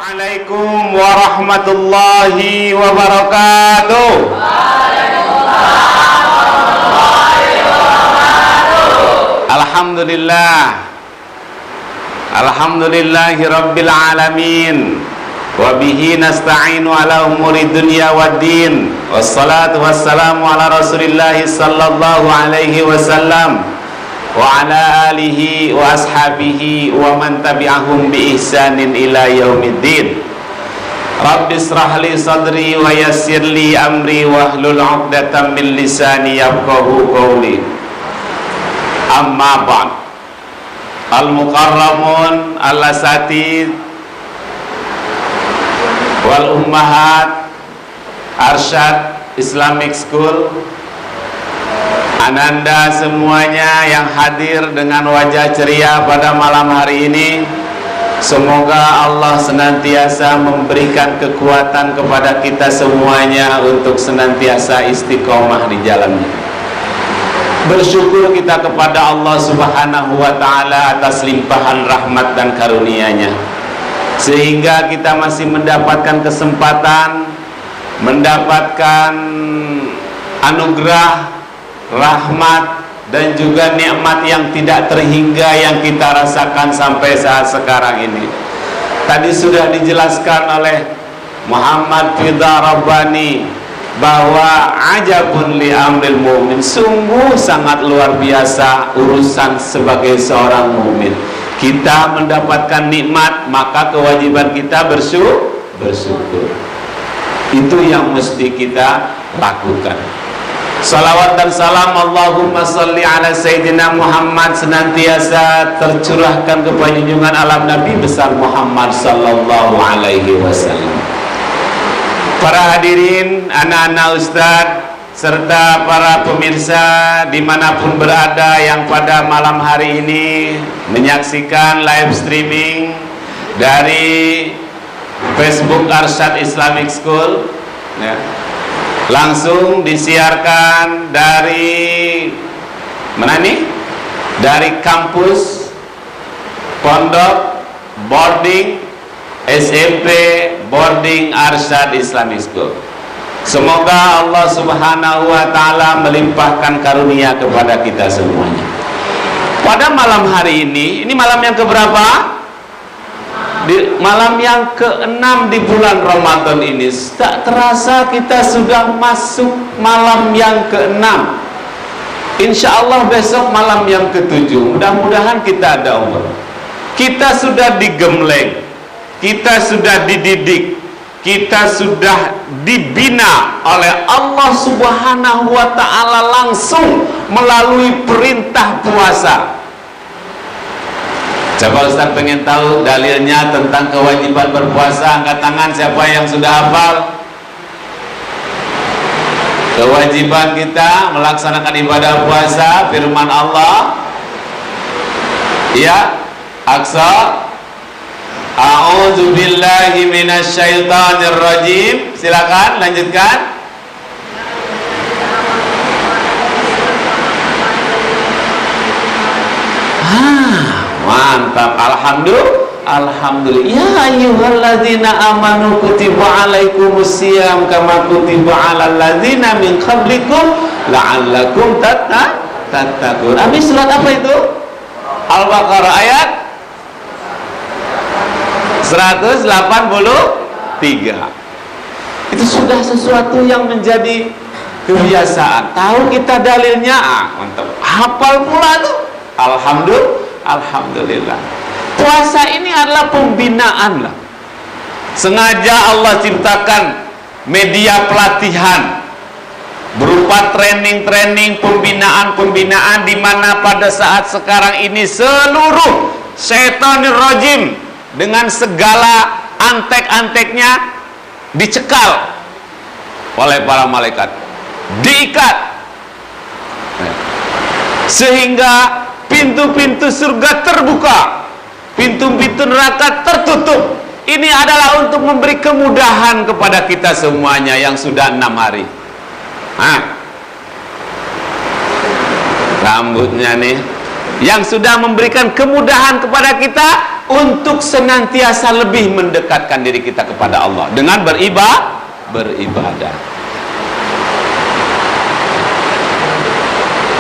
Assalamualaikum warahmatullahi wabarakatuh. Alhamdulillah. Alhamdulillahi rabbil alamin. Wa bihi nasta'inu ala umuri dunya waddin. Wassalatu wassalamu ala Rasulillahi sallallahu alaihi wasallam wa ala alihi wa ashabihi wa man tabi'ahum bi ihsanin ila yaumiddin. Rabbi israh li sadri wa yassir li amri wa hlul 'uqdatam min lisani yafqahu qawli. Amma ba'd. Al-mukarramun al-asatid wal ummahat Arsyad Islamic School, Ananda semuanya yang hadir dengan wajah ceria pada malam hari ini, semoga Allah senantiasa memberikan kekuatan kepada kita semuanya untuk senantiasa istiqomah di jalannya. Bersyukur kita kepada Allah Subhanahu wa ta'ala atas limpahan rahmat dan karunia-Nya, sehingga kita masih mendapatkan kesempatan, mendapatkan anugerah, rahmat dan juga nikmat yang tidak terhingga yang kita rasakan sampai saat sekarang ini. Tadi sudah dijelaskan oleh Muhammad Ridha Rabbani bahwa ajabun li amril mu'min, sungguh sangat luar biasa urusan sebagai seorang mukmin. Kita mendapatkan nikmat, maka kewajiban kita bersyukur. Itu yang mesti kita lakukan. Salawat dan salam Allahumma salli ala Sayyidina Muhammad senantiasa tercurahkan kepada junjungan alam Nabi besar Muhammad sallallahu alaihi wasallam. Para hadirin, anak-anak ustadz serta para pemirsa dimanapun berada yang pada malam hari ini menyaksikan live streaming dari Facebook Arsyad Islamic School ya. Langsung disiarkan dari mana nih? Dari kampus Pondok Boarding SMP Boarding Arsyad Islamic School. Semoga Allah Subhanahu wa ta'ala melimpahkan karunia kepada kita semuanya. Pada malam hari ini malam yang keberapa? Malam yang ke-6 di bulan Ramadan ini. Tak terasa kita sudah masuk malam yang ke-6. Insya Allah besok malam yang ke-7. Mudah-mudahan kita ada umur. Kita sudah digembleng, kita sudah dididik, kita sudah dibina oleh Allah Subhanahu wa ta'ala langsung melalui perintah puasa. Coba Ustaz pengen tahu dalilnya tentang kewajiban berpuasa. Angkat tangan siapa yang sudah hafal. Kewajiban kita melaksanakan ibadah puasa, firman Allah. Ya, Aqsa. A'udzu billahi minasyaitonir rajim. Silakan lanjutkan. Mantap, alhamdulillah. Ya ayyuhalladzina amanu kutiba alaikumusiyam kama kutiba alal ladzina min qablikum la'allakum tattaqun. Habis surat apa itu? Al-Baqarah ayat 183. Itu sudah sesuatu yang menjadi kebiasaan. Tahu kita dalilnya, mantap. Hafal pula tuh. Alhamdulillah. Puasa ini adalah pembinaan lah. Sengaja Allah ciptakan media pelatihan berupa training-training, pembinaan di mana pada saat sekarang ini seluruh syaitanir rajim dengan segala antek-anteknya dicekal oleh para malaikat, diikat sehingga pintu-pintu surga terbuka, pintu-pintu neraka tertutup. Ini adalah untuk memberi kemudahan kepada kita semuanya yang sudah 6 hari. Rambutnya nih, yang sudah memberikan kemudahan kepada kita untuk senantiasa lebih mendekatkan diri kita kepada Allah dengan beribadah.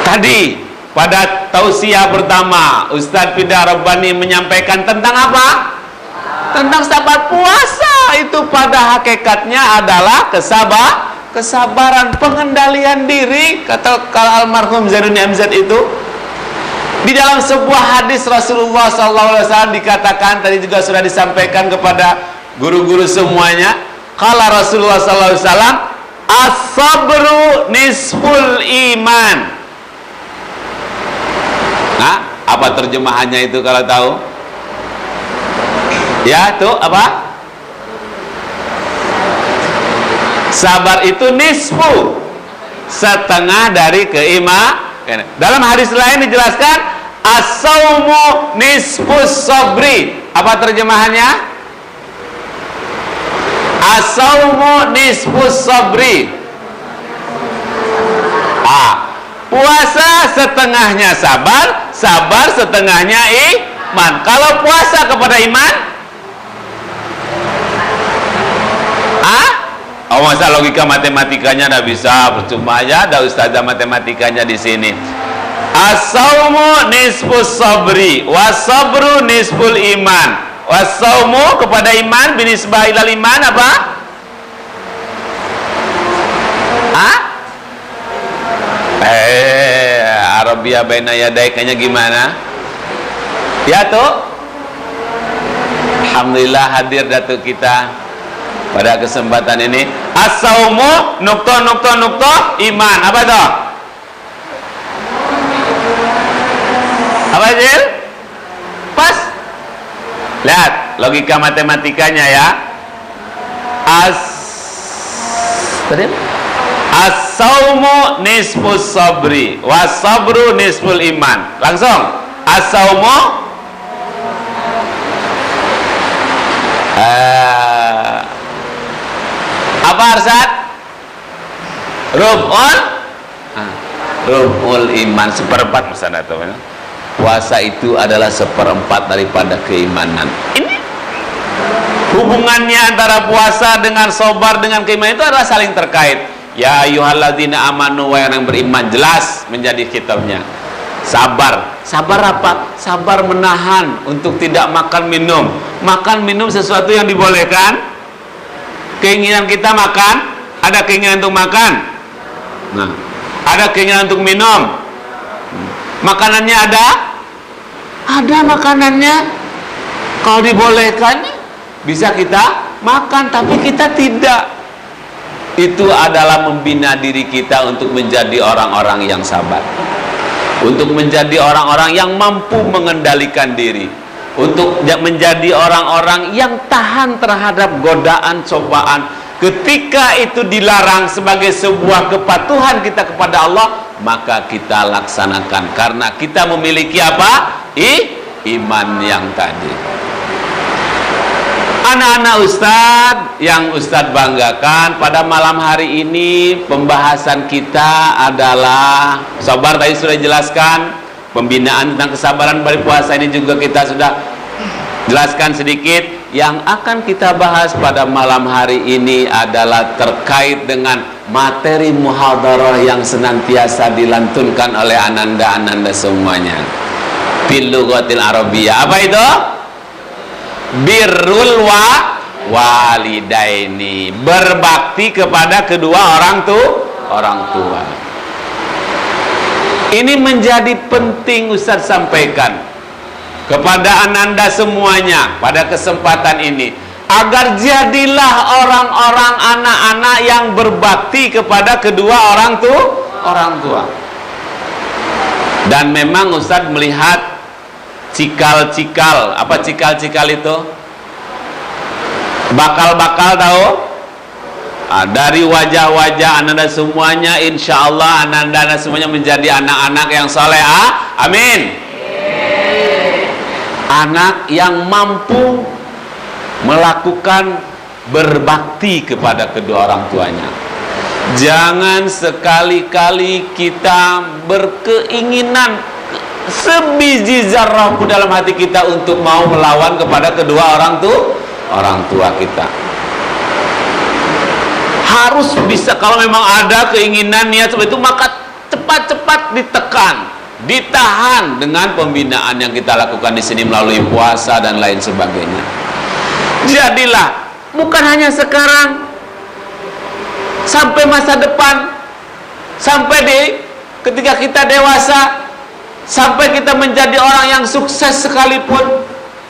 Tadi pada tausiah pertama Ustadz Fida Rabbani menyampaikan tentang apa? Tentang sahabat puasa. Itu pada hakikatnya adalah kesabaran, pengendalian diri. Kata kalau almarhum Zainuddin MZ itu di dalam sebuah hadis Rasulullah SAW dikatakan, tadi juga sudah disampaikan kepada guru-guru semuanya, kala Rasulullah SAW, as-sabru nisful iman. Nah, apa terjemahannya itu kalau tahu? Ya, tuh apa? Sabar itu nisfu, setengah dari keimanan. Dalam hadis lain dijelaskan as-saumu nisfus sabri. Apa terjemahannya? As-saumu nisfus sabri. Puasa setengahnya sabar, sabar setengahnya iman. Kalau puasa kepada iman, oh, masa logika matematikanya tidak bisa, percuma aja ada ustazah matematikanya di sini. As-saumu nisfus sabri, was-sabru nisful iman. Was-saumu kepada iman binisbah ilal iman apa? Arabia baina yadaikanya gimana? Ya tuh. Alhamdulillah hadir datuk kita pada kesempatan ini. As-saumu nukta iman. Apa itu? Apa Jil? Pas. Lihat logika matematikanya ya. As-saumu nisfus sabri, was-sabru nisful iman. Langsung. As-saumu apa Arsad? Rub'ul iman, seperempat misalnya tuh. Puasa itu adalah seperempat daripada keimanan. Ini hubungannya antara puasa dengan sabar dengan keimanan itu adalah saling terkait. Ya ayyuhalladzina amanu, wa yang beriman, jelas menjadi kitabnya. Sabar. Sabar apa? Sabar menahan untuk tidak makan minum. Makan minum sesuatu yang dibolehkan. Keinginan kita makan, ada keinginan untuk makan. Nah, ada keinginan untuk minum. Makanannya ada? Ada makanannya. Kalau dibolehkan bisa kita makan, tapi kita tidak. Itu adalah membina diri kita untuk menjadi orang-orang yang sabar, untuk menjadi orang-orang yang mampu mengendalikan diri, untuk menjadi orang-orang yang tahan terhadap godaan, cobaan. Ketika itu dilarang sebagai sebuah kepatuhan kita kepada Allah, maka kita laksanakan, karena kita memiliki apa? Iman yang tadi. Anak-anak Ustadz yang Ustadz banggakan, pada malam hari ini pembahasan kita adalah sabar. Tadi sudah jelaskan pembinaan tentang kesabaran pada puasa, ini juga kita sudah jelaskan sedikit. Yang akan kita bahas pada malam hari ini adalah terkait dengan materi muhadarah yang senantiasa dilantunkan oleh ananda-ananda semuanya. Bil lughatil arabiyyah. Apa itu? Birrul walidaini, berbakti kepada kedua orang tua. Ini menjadi penting Ustaz sampaikan kepada ananda semuanya pada kesempatan ini, agar jadilah orang-orang anak-anak yang berbakti kepada kedua orang tua. Dan memang Ustaz melihat cikal-cikal. Apa cikal-cikal itu? Bakal-bakal tahu? Dari wajah-wajah ananda semuanya, insya Allah ananda semuanya menjadi anak-anak yang soleh. Amin. Anak yang mampu melakukan berbakti kepada kedua orang tuanya. Jangan sekali-kali kita berkeinginan sebiji zarrah pun dalam hati kita untuk mau melawan kepada kedua orang tua kita. Harus bisa, kalau memang ada keinginan niat seperti itu, maka cepat-cepat ditekan, ditahan dengan pembinaan yang kita lakukan di sini melalui puasa dan lain sebagainya. Jadilah bukan hanya sekarang, sampai masa depan, sampai ketika kita dewasa, sampai kita menjadi orang yang sukses sekalipun,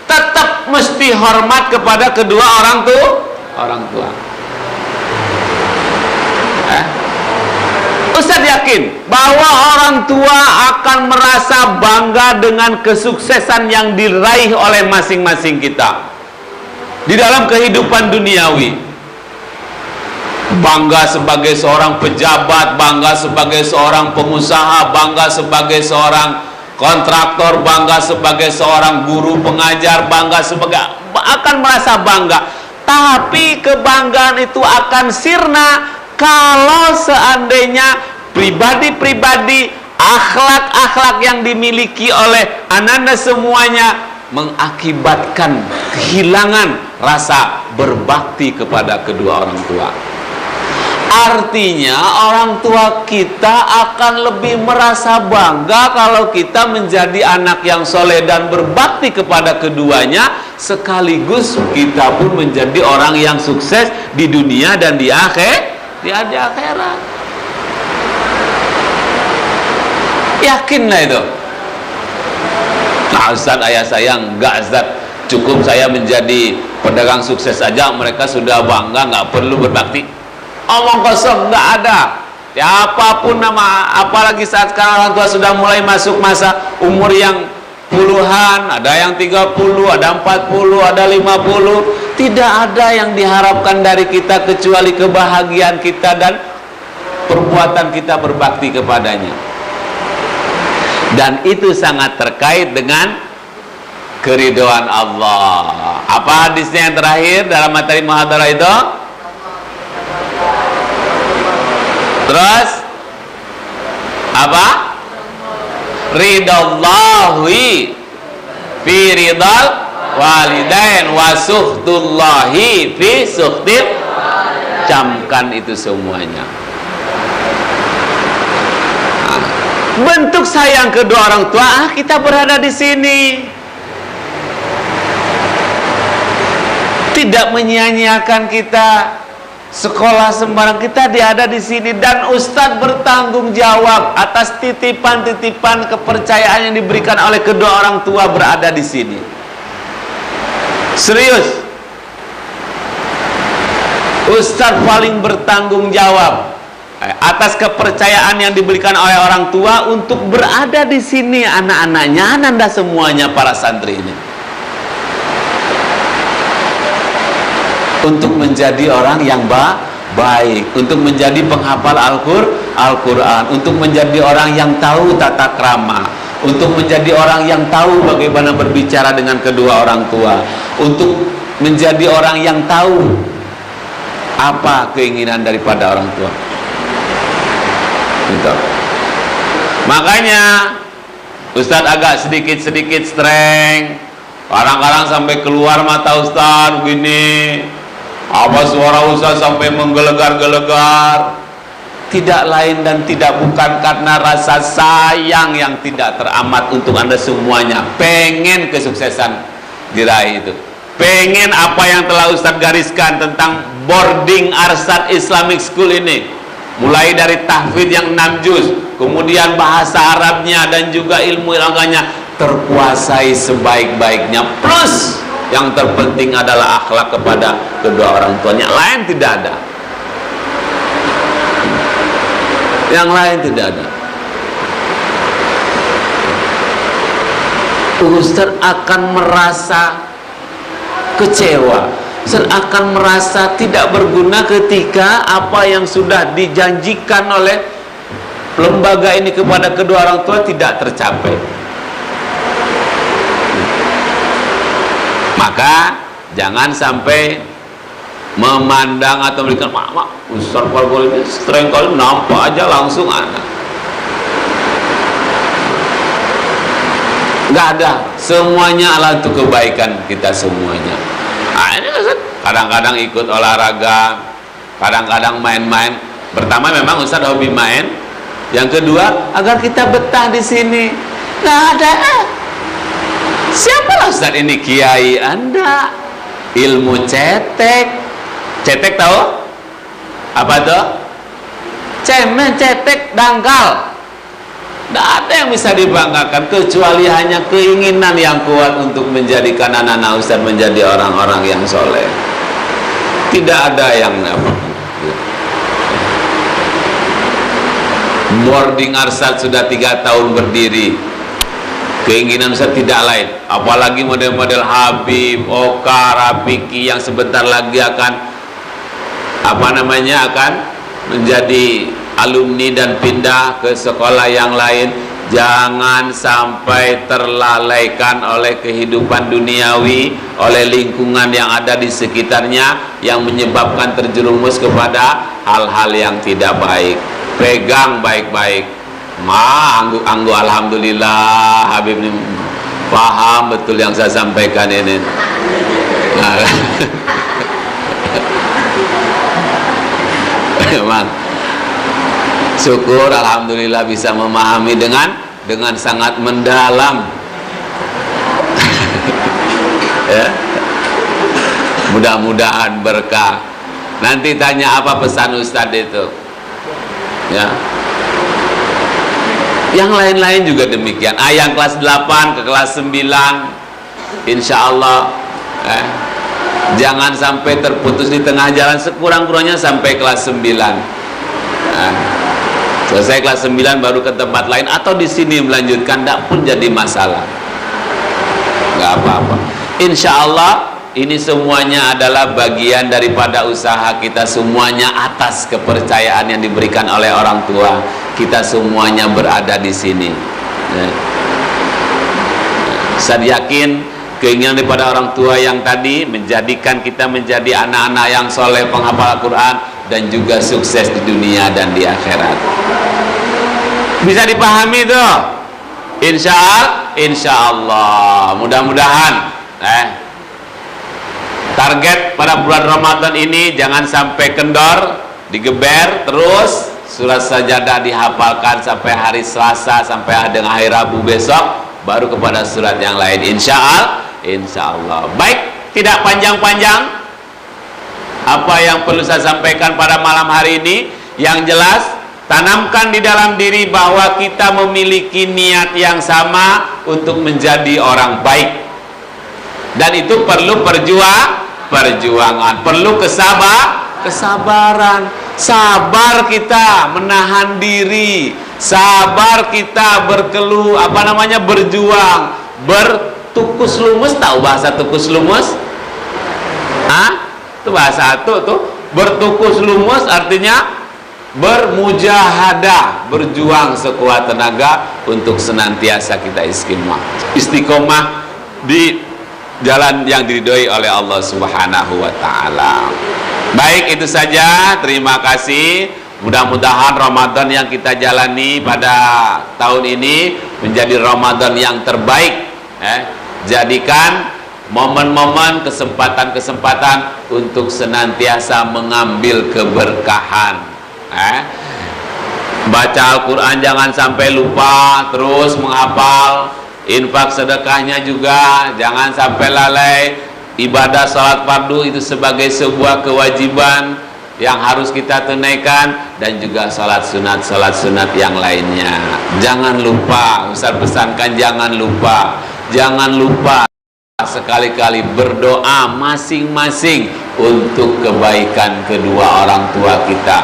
tetap mesti hormat kepada kedua orang tua. Ustaz yakin bahwa orang tua akan merasa bangga dengan kesuksesan yang diraih oleh masing-masing kita di dalam kehidupan duniawi. Bangga sebagai seorang pejabat, bangga sebagai seorang pengusaha, bangga sebagai seorang kontraktor, bangga sebagai seorang guru pengajar, bangga sebagai, akan merasa bangga. Tapi kebanggaan itu akan sirna kalau seandainya pribadi-pribadi, akhlak-akhlak yang dimiliki oleh ananda semuanya mengakibatkan kehilangan rasa berbakti kepada kedua orang tua. Artinya orang tua kita akan lebih merasa bangga kalau kita menjadi anak yang soleh dan berbakti kepada keduanya, sekaligus kita pun menjadi orang yang sukses di dunia dan di akhirat. Yakinlah itu. Nah Ustaz, ayah saya enggak Ustaz, cukup saya menjadi pedagang sukses saja mereka sudah bangga, nggak perlu berbakti. Omong kosong, nggak ada. Siapapun nama, apalagi saat sekarang orang tua sudah mulai masuk masa umur yang puluhan, ada yang 30, ada 40, ada 50. Tidak ada yang diharapkan dari kita kecuali kebahagiaan kita dan perbuatan kita berbakti kepadanya. Dan itu sangat terkait dengan keridhaan Allah. Apa hadisnya yang terakhir dalam materi muhadarah itu? Terus apa? Ridallahi fi ridal walidain wa suhtullahi fi suhtil. Camkan itu semuanya. Bentuk sayang kedua orang tua, kita berada di sini. Tidak menyia-nyiakan kita sekolah sembarang, kita ada di sini, dan Ustadz bertanggung jawab atas titipan-titipan kepercayaan yang diberikan oleh kedua orang tua berada di sini. Serius. Ustadz paling bertanggung jawab atas kepercayaan yang diberikan oleh orang tua untuk berada di sini, anak-anaknya, ananda semuanya, para santri ini, untuk menjadi orang yang baik, untuk menjadi penghafal Al-Quran, untuk menjadi orang yang tahu tata krama, untuk menjadi orang yang tahu bagaimana berbicara dengan kedua orang tua, untuk menjadi orang yang tahu apa keinginan daripada orang tua. Gitu. Makanya Ustadz agak sedikit streng. Kadang-kadang sampai keluar mata Ustadz begini, apa suara Ustadz sampai menggelegar-gelegar. Tidak lain dan tidak bukan karena rasa sayang yang tidak teramat untuk Anda semuanya. Pengen kesuksesan diraih itu, pengen apa yang telah Ustadz gariskan tentang boarding Arsad Islamic School ini, mulai dari tahfidz yang 6 juz, kemudian bahasa Arabnya dan juga ilmu agama terkuasai sebaik-baiknya, plus yang terpenting adalah akhlak kepada kedua orang tuanya. Lain tidak ada, yang lain tidak ada. Ustaz akan merasa kecewa, Ustaz akan merasa tidak berguna ketika apa yang sudah dijanjikan oleh lembaga ini kepada kedua orang tua tidak tercapai. Maka jangan sampai memandang atau memberikan mak Ustaz kalau ini sering kali nampak aja langsung anak. Nggak ada, semuanya adalah untuk kebaikan kita semuanya. Nah, ini Ustaz kadang-kadang ikut olahraga, kadang-kadang main-main. Pertama memang Ustaz hobi main, yang kedua agar kita betah di sini. Nggak ada. Siapa Ustaz ini? Kiai Anda, ilmu cetek. Cetek tahu? Apa tuh? Cemen, cetek, dangkal. Tidak ada yang bisa dibanggakan kecuali hanya keinginan yang kuat untuk menjadikan anak-anak Ustaz menjadi orang-orang yang soleh. Tidak ada yang apa. Boarding Arsyad sudah 3 tahun berdiri. Keinginan Ustaz tidak lain, apalagi model-model Habib, Oka, Rafiki yang sebentar lagi akan akan menjadi alumni dan pindah ke sekolah yang lain. Jangan sampai terlalaikan oleh kehidupan duniawi, oleh lingkungan yang ada di sekitarnya yang menyebabkan terjerumus kepada hal-hal yang tidak baik. Pegang baik-baik. Anggu alhamdulillah Habib ini paham betul yang saya sampaikan ini. Memang syukur alhamdulillah bisa memahami dengan sangat mendalam. Ya. Mudah-mudahan berkah. Nanti tanya apa pesan Ustadz itu. Ya. Yang lain-lain juga demikian. Yang kelas 8 ke kelas 9 insya Allah jangan sampai terputus di tengah jalan, sekurang-kurangnya sampai kelas 9. Selesai kelas 9 baru ke tempat lain atau di sini melanjutkan, tidak pun jadi masalah, nggak apa-apa. Insya Allah ini semuanya adalah bagian daripada usaha kita semuanya atas kepercayaan yang diberikan oleh orang tua. Kita semuanya berada di sini. Saya yakin keinginan daripada orang tua yang tadi menjadikan kita menjadi anak-anak yang soleh, penghafal Al-Quran, dan juga sukses di dunia dan di akhirat. Bisa dipahami tuh? Insya Allah. Mudah-mudahan target pada bulan Ramadan ini jangan sampai kendor, digeber terus. Surat Sajadah dihafalkan sampai hari Selasa, sampai dengan hari Rabu besok, baru kepada surat yang lain. Insya Allah. Baik, tidak panjang-panjang. Apa yang perlu saya sampaikan pada malam hari ini, yang jelas tanamkan di dalam diri bahwa kita memiliki niat yang sama untuk menjadi orang baik, dan itu perlu perjuangan, perlu kesabaran, sabar kita menahan diri, sabar kita berjuang, bertukus lumus. Tahu bahasa tukus lumus? Itu bahasa tuh bertukus lumus artinya bermujahadah, berjuang sekuat tenaga untuk senantiasa kita istiqomah di jalan yang diridhoi oleh Allah Subhanahu wa taala. Baik, itu saja. Terima kasih. Mudah-mudahan Ramadan yang kita jalani pada tahun ini menjadi Ramadan yang terbaik. Jadikan momen-momen, kesempatan-kesempatan untuk senantiasa mengambil keberkahan. Baca Al-Quran jangan sampai lupa, terus menghafal. Infak sedekahnya juga jangan sampai lalai. Ibadah sholat fardu itu sebagai sebuah kewajiban yang harus kita tunaikan, dan juga sholat sunat yang lainnya. Jangan lupa, Ustaz pesankan jangan lupa sekali-kali berdoa masing-masing untuk kebaikan kedua orang tua kita,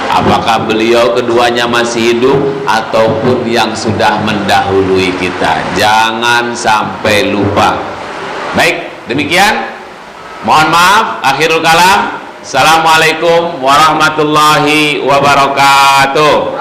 apakah beliau keduanya masih hidup ataupun yang sudah mendahului kita. Jangan sampai lupa. Baik, demikian. Mohon maaf, akhirul kalam. Assalamualaikum warahmatullahi wabarakatuh.